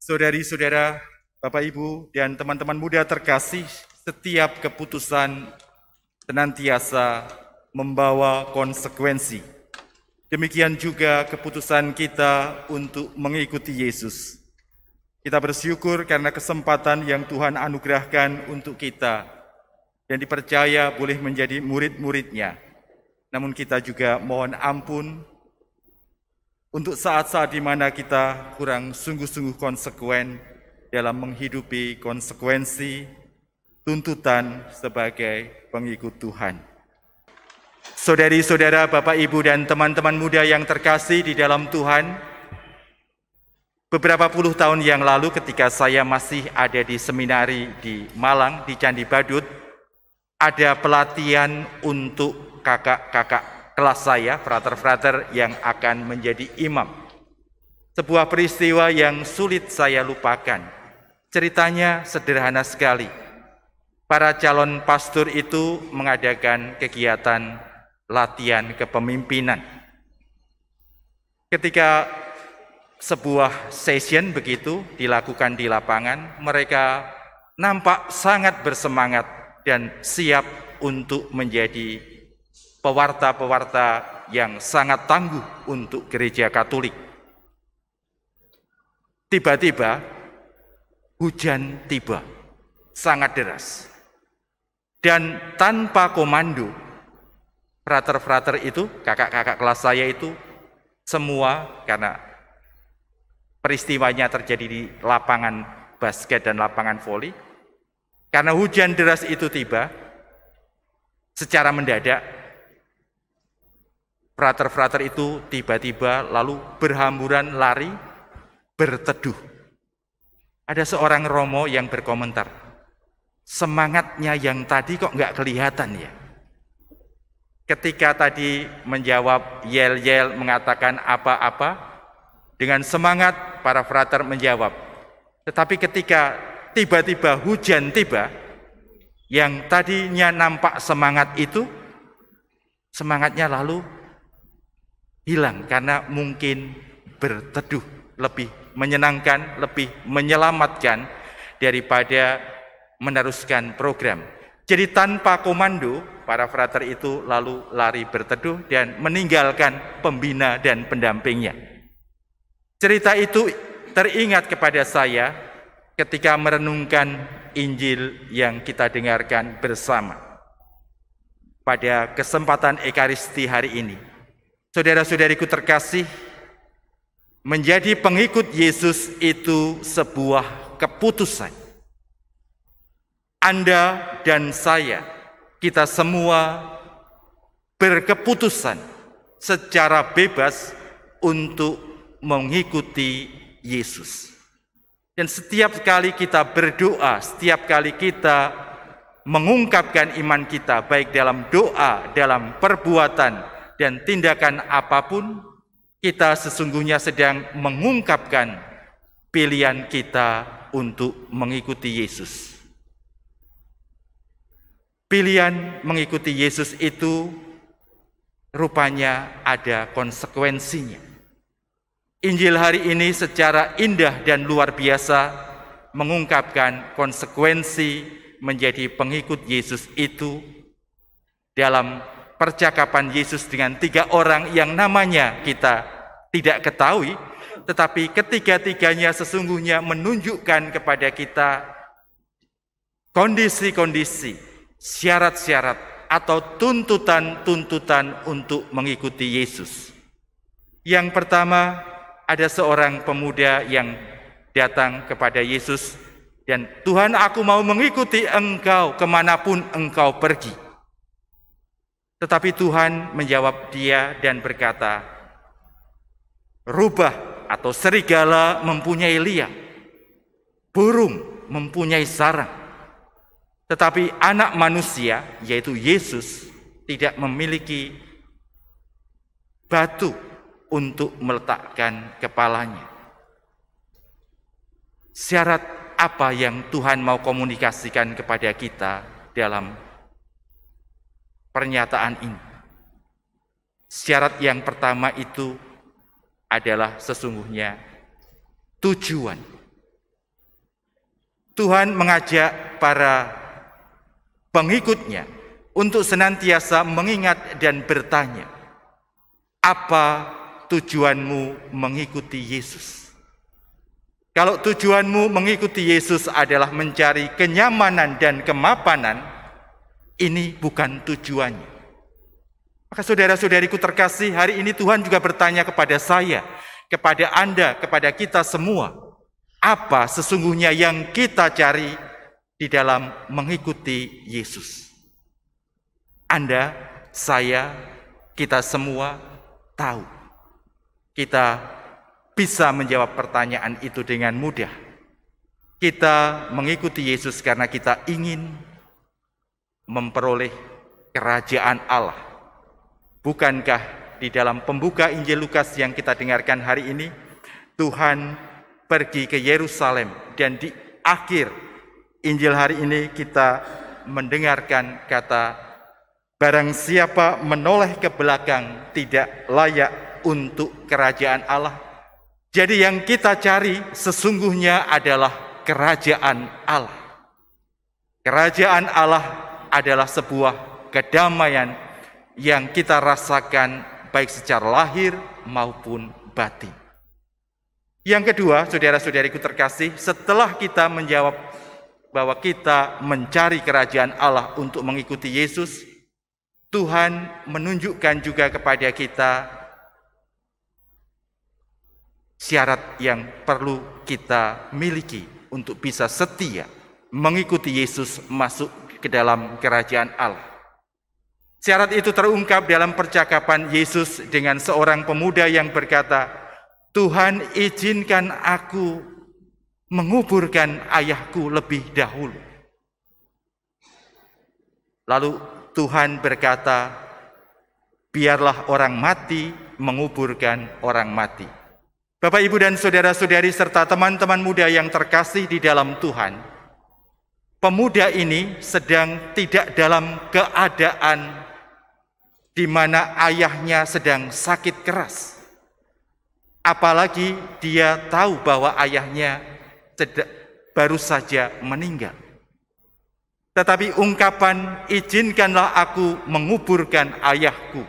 Saudari-saudara, Bapak Ibu, dan teman-teman muda terkasih, setiap keputusan senantiasa membawa konsekuensi. Demikian juga keputusan kita untuk mengikuti Yesus. Kita bersyukur karena kesempatan yang Tuhan anugerahkan untuk kita dan dipercaya boleh menjadi murid-murid-Nya. Namun kita juga mohon ampun untuk saat-saat di mana kita kurang sungguh-sungguh konsekuen dalam menghidupi konsekuensi tuntutan sebagai pengikut Tuhan. Saudari-saudara, Bapak, Ibu, dan teman-teman muda yang terkasih di dalam Tuhan, beberapa puluh tahun yang lalu ketika saya masih ada di seminari di Malang, di Candi Badut, ada pelatihan untuk kakak-kakak kelas saya, frater-frater yang akan menjadi imam. Sebuah peristiwa yang sulit saya lupakan. Ceritanya sederhana sekali. Para calon pastor itu mengadakan kegiatan latihan kepemimpinan. Ketika sebuah session begitu dilakukan di lapangan, mereka nampak sangat bersemangat dan siap untuk menjadi pewarta-pewarta yang sangat tangguh untuk gereja Katolik. Tiba-tiba hujan tiba, sangat deras. Dan tanpa komando, frater-frater itu, kakak-kakak kelas saya itu, semua karena peristiwanya terjadi di lapangan basket dan lapangan voli, karena hujan deras itu tiba, secara mendadak, frater-frater itu tiba-tiba lalu berhamburan lari, berteduh. Ada seorang romo yang berkomentar, semangatnya yang tadi kok nggak kelihatan ya. Ketika tadi menjawab yel-yel mengatakan apa-apa, dengan semangat para frater menjawab. Tetapi ketika tiba-tiba hujan tiba, yang tadinya nampak semangat itu, semangatnya lalu hilang karena mungkin berteduh lebih menyenangkan, lebih menyelamatkan daripada meneruskan program. Jadi tanpa komando, para frater itu lalu lari berteduh dan meninggalkan pembina dan pendampingnya. Cerita itu teringat kepada saya ketika merenungkan Injil yang kita dengarkan bersama pada kesempatan Ekaristi hari ini. Saudara-saudariku terkasih, menjadi pengikut Yesus itu sebuah keputusan. Anda dan saya, kita semua berkeputusan secara bebas untuk mengikuti Yesus. Dan setiap kali kita berdoa, setiap kali kita mengungkapkan iman kita, baik dalam doa, dalam perbuatan, dan tindakan apapun, kita sesungguhnya sedang mengungkapkan pilihan kita untuk mengikuti Yesus. Pilihan mengikuti Yesus itu rupanya ada konsekuensinya. Injil hari ini secara indah dan luar biasa mengungkapkan konsekuensi menjadi pengikut Yesus itu dalam percakapan Yesus dengan 3 orang yang namanya kita tidak ketahui, tetapi ketiga-tiganya sesungguhnya menunjukkan kepada kita kondisi-kondisi, syarat-syarat atau tuntutan-tuntutan untuk mengikuti Yesus. Yang pertama, ada seorang pemuda yang datang kepada Yesus dan, Tuhan, aku mau mengikuti Engkau kemanapun Engkau pergi. Tetapi Tuhan menjawab dia dan berkata, rubah atau serigala mempunyai liang, burung mempunyai sarang, tetapi anak manusia, yaitu Yesus, tidak memiliki batu untuk meletakkan kepalanya. Syarat apa yang Tuhan mau komunikasikan kepada kita dalam pernyataan ini? Syarat yang pertama itu adalah sesungguhnya tujuan Tuhan mengajak para pengikutnya untuk senantiasa mengingat dan bertanya, apa tujuanmu mengikuti Yesus? Kalau tujuanmu mengikuti Yesus adalah mencari kenyamanan dan kemapanan, ini bukan tujuannya. Maka saudara-saudariku terkasih, hari ini Tuhan juga bertanya kepada saya, kepada Anda, kepada kita semua, apa sesungguhnya yang kita cari di dalam mengikuti Yesus? Anda, saya, kita semua tahu. Kita bisa menjawab pertanyaan itu dengan mudah. Kita mengikuti Yesus karena kita ingin memperoleh kerajaan Allah. Bukankah di dalam pembuka Injil Lukas yang kita dengarkan hari ini, Tuhan pergi ke Yerusalem, dan di akhir Injil hari ini kita mendengarkan kata, barang siapa menoleh ke belakang tidak layak untuk kerajaan Allah. Jadi yang kita cari sesungguhnya adalah kerajaan Allah. Kerajaan Allah adalah sebuah kedamaian yang kita rasakan baik secara lahir maupun batin. Yang kedua, saudara-saudariku terkasih, setelah kita menjawab bahwa kita mencari kerajaan Allah untuk mengikuti Yesus, Tuhan menunjukkan juga kepada kita syarat yang perlu kita miliki untuk bisa setia mengikuti Yesus masuk ke dalam kerajaan Allah. Syarat itu terungkap dalam percakapan Yesus dengan seorang pemuda yang berkata, Tuhan, izinkan aku menguburkan ayahku lebih dahulu. Lalu Tuhan berkata, biarlah orang mati menguburkan orang mati. Bapak, Ibu, dan saudara-saudari serta teman-teman muda yang terkasih di dalam Tuhan, pemuda ini sedang tidak dalam keadaan di mana ayahnya sedang sakit keras. Apalagi dia tahu bahwa ayahnya baru saja meninggal. Tetapi ungkapan, izinkanlah aku menguburkan ayahku,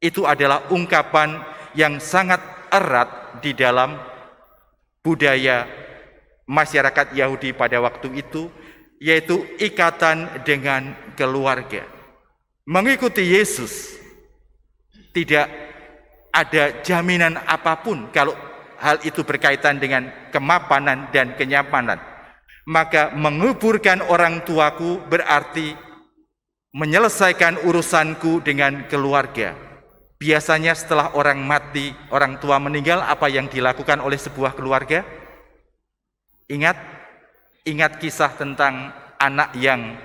itu adalah ungkapan yang sangat erat di dalam budaya masyarakat Yahudi pada waktu itu, yaitu ikatan dengan keluarga. Mengikuti Yesus tidak ada jaminan apapun kalau hal itu berkaitan dengan kemapanan dan kenyamanan. Maka menguburkan orang tuaku berarti menyelesaikan urusanku dengan keluarga. Biasanya setelah orang mati, orang tua meninggal, apa yang dilakukan oleh sebuah keluarga? Ingat kisah tentang anak yang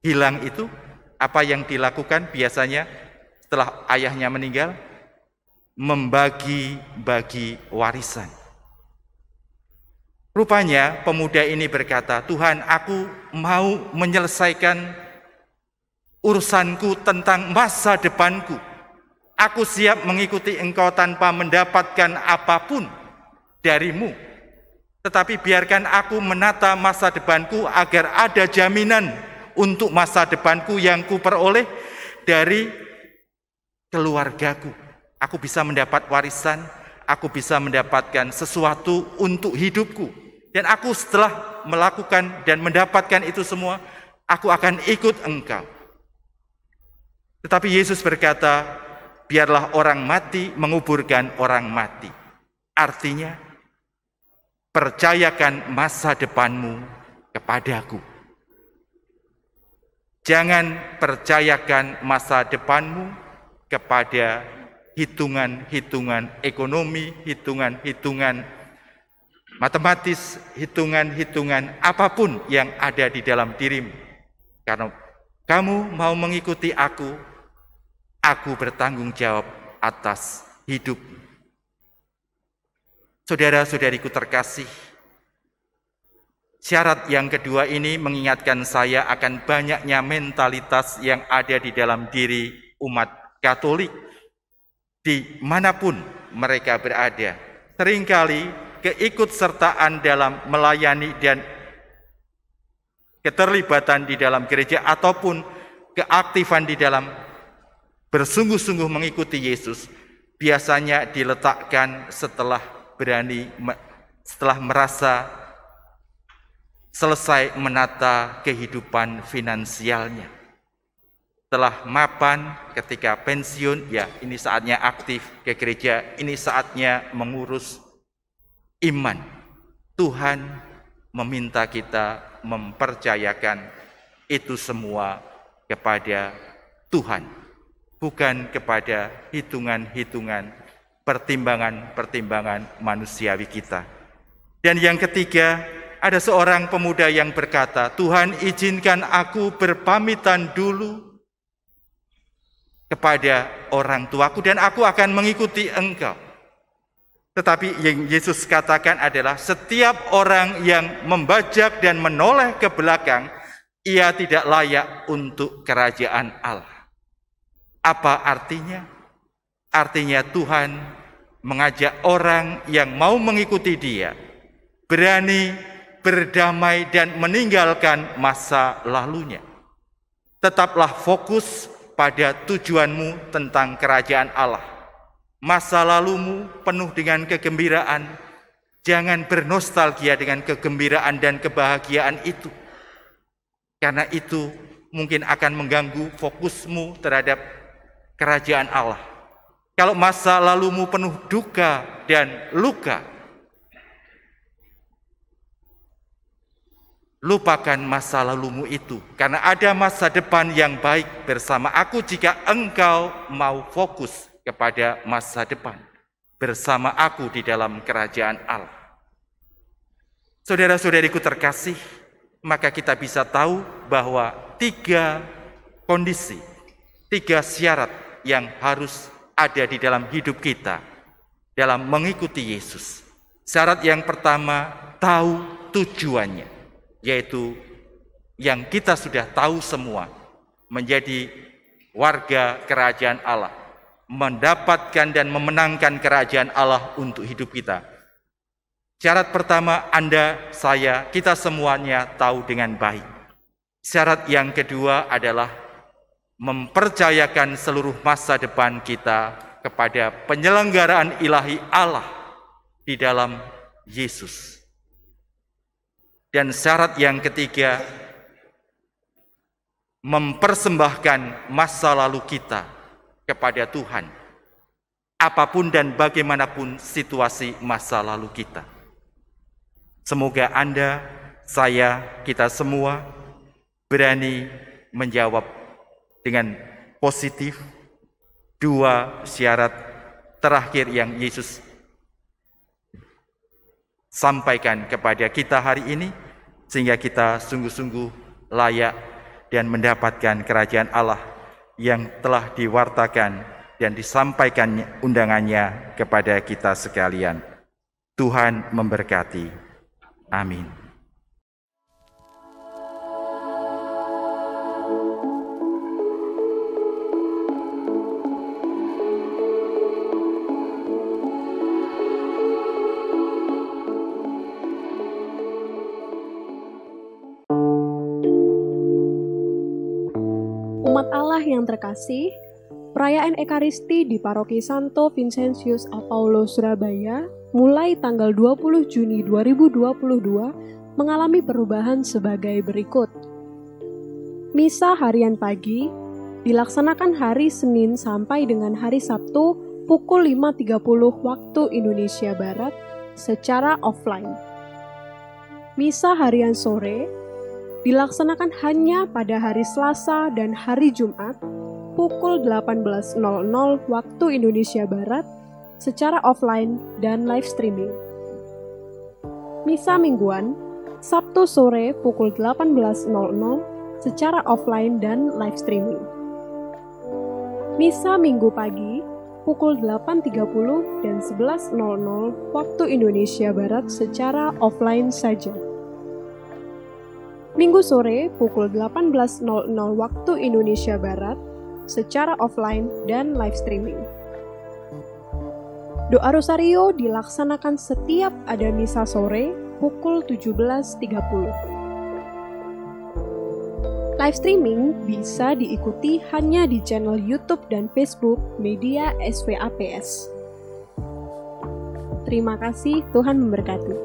hilang itu? Apa yang dilakukan biasanya setelah ayahnya meninggal? Membagi-bagi warisan. Rupanya pemuda ini berkata, Tuhan, aku mau menyelesaikan urusanku tentang masa depanku. Aku siap mengikuti Engkau tanpa mendapatkan apapun darimu. Tetapi biarkan aku menata masa depanku agar ada jaminan untuk masa depanku yang kuperoleh dari keluargaku. Aku bisa mendapat warisan, aku bisa mendapatkan sesuatu untuk hidupku. Dan aku setelah melakukan dan mendapatkan itu semua, aku akan ikut Engkau. Tetapi Yesus berkata, biarlah orang mati menguburkan orang mati. Artinya, percayakan masa depanmu kepadaku. Jangan percayakan masa depanmu kepada hitungan-hitungan ekonomi, hitungan-hitungan matematis, hitungan-hitungan apapun yang ada di dalam dirimu. Karena kamu mau mengikuti aku bertanggung jawab atas hidup. Saudara-saudariku terkasih, syarat yang kedua ini mengingatkan saya akan banyaknya mentalitas yang ada di dalam diri umat Katolik dimanapun mereka berada. Seringkali keikutsertaan dalam melayani dan keterlibatan di dalam gereja ataupun keaktifan di dalam bersungguh-sungguh mengikuti Yesus biasanya diletakkan setelah merasa selesai menata kehidupan finansialnya. Setelah mapan, ketika pensiun, ya ini saatnya aktif ke gereja, ini saatnya mengurus iman. Tuhan meminta kita mempercayakan itu semua kepada Tuhan, bukan kepada hitungan-hitungan, pertimbangan-pertimbangan manusiawi kita. Dan yang ketiga, ada seorang pemuda yang berkata, Tuhan izinkan aku berpamitan dulu kepada orang tuaku dan aku akan mengikuti Engkau. Tetapi yang Yesus katakan adalah setiap orang yang membajak dan menoleh ke belakang, ia tidak layak untuk kerajaan Allah. Apa artinya? Artinya Tuhan mengajak orang yang mau mengikuti Dia, berani berdamai dan meninggalkan masa lalunya. Tetaplah fokus pada tujuanmu tentang kerajaan Allah. Masa lalumu penuh dengan kegembiraan. Jangan bernostalgia dengan kegembiraan dan kebahagiaan itu. Karena itu mungkin akan mengganggu fokusmu terhadap kerajaan Allah. Kalau masa lalumu penuh duka dan luka, lupakan masa lalumu itu, karena ada masa depan yang baik bersama aku jika engkau mau fokus kepada masa depan bersama aku di dalam kerajaan Allah. Saudara-saudariku terkasih, maka kita bisa tahu bahwa 3 kondisi, 3 syarat yang harus ada di dalam hidup kita dalam mengikuti Yesus. Syarat yang pertama, tahu tujuannya, yaitu yang kita sudah tahu semua, menjadi warga kerajaan Allah, mendapatkan dan memenangkan kerajaan Allah untuk hidup kita. Syarat pertama, Anda, saya, kita semuanya tahu dengan baik. Syarat yang kedua adalah mempercayakan seluruh masa depan kita kepada penyelenggaraan ilahi Allah di dalam Yesus. Dan syarat yang ketiga, mempersembahkan masa lalu kita kepada Tuhan, apapun dan bagaimanapun situasi masa lalu kita. Semoga Anda, saya, kita semua berani menjawab dengan positif 2 syarat terakhir yang Yesus sampaikan kepada kita hari ini, sehingga kita sungguh-sungguh layak dan mendapatkan kerajaan Allah yang telah diwartakan dan disampaikan undangannya kepada kita sekalian. Tuhan memberkati. Amin. Umat Allah yang terkasih, perayaan Ekaristi di Paroki Santo Vincentius Apaulo Surabaya mulai tanggal 20 Juni 2022 mengalami perubahan sebagai berikut. Misa harian pagi dilaksanakan hari Senin sampai dengan hari Sabtu pukul 5.30 waktu Indonesia Barat secara offline. Misa harian sore dilaksanakan hanya pada hari Selasa dan hari Jumat pukul 18.00 waktu Indonesia Barat secara offline dan live streaming. Misa mingguan Sabtu sore pukul 18.00 secara offline dan live streaming. Misa minggu pagi pukul 8.30 dan 11.00 waktu Indonesia Barat secara offline saja. Minggu sore pukul 18.00 waktu Indonesia Barat secara offline dan live streaming. Doa Rosario dilaksanakan setiap ada misa sore pukul 17.30. Live streaming bisa diikuti hanya di channel YouTube dan Facebook Media SVAPS. Terima kasih, Tuhan memberkati.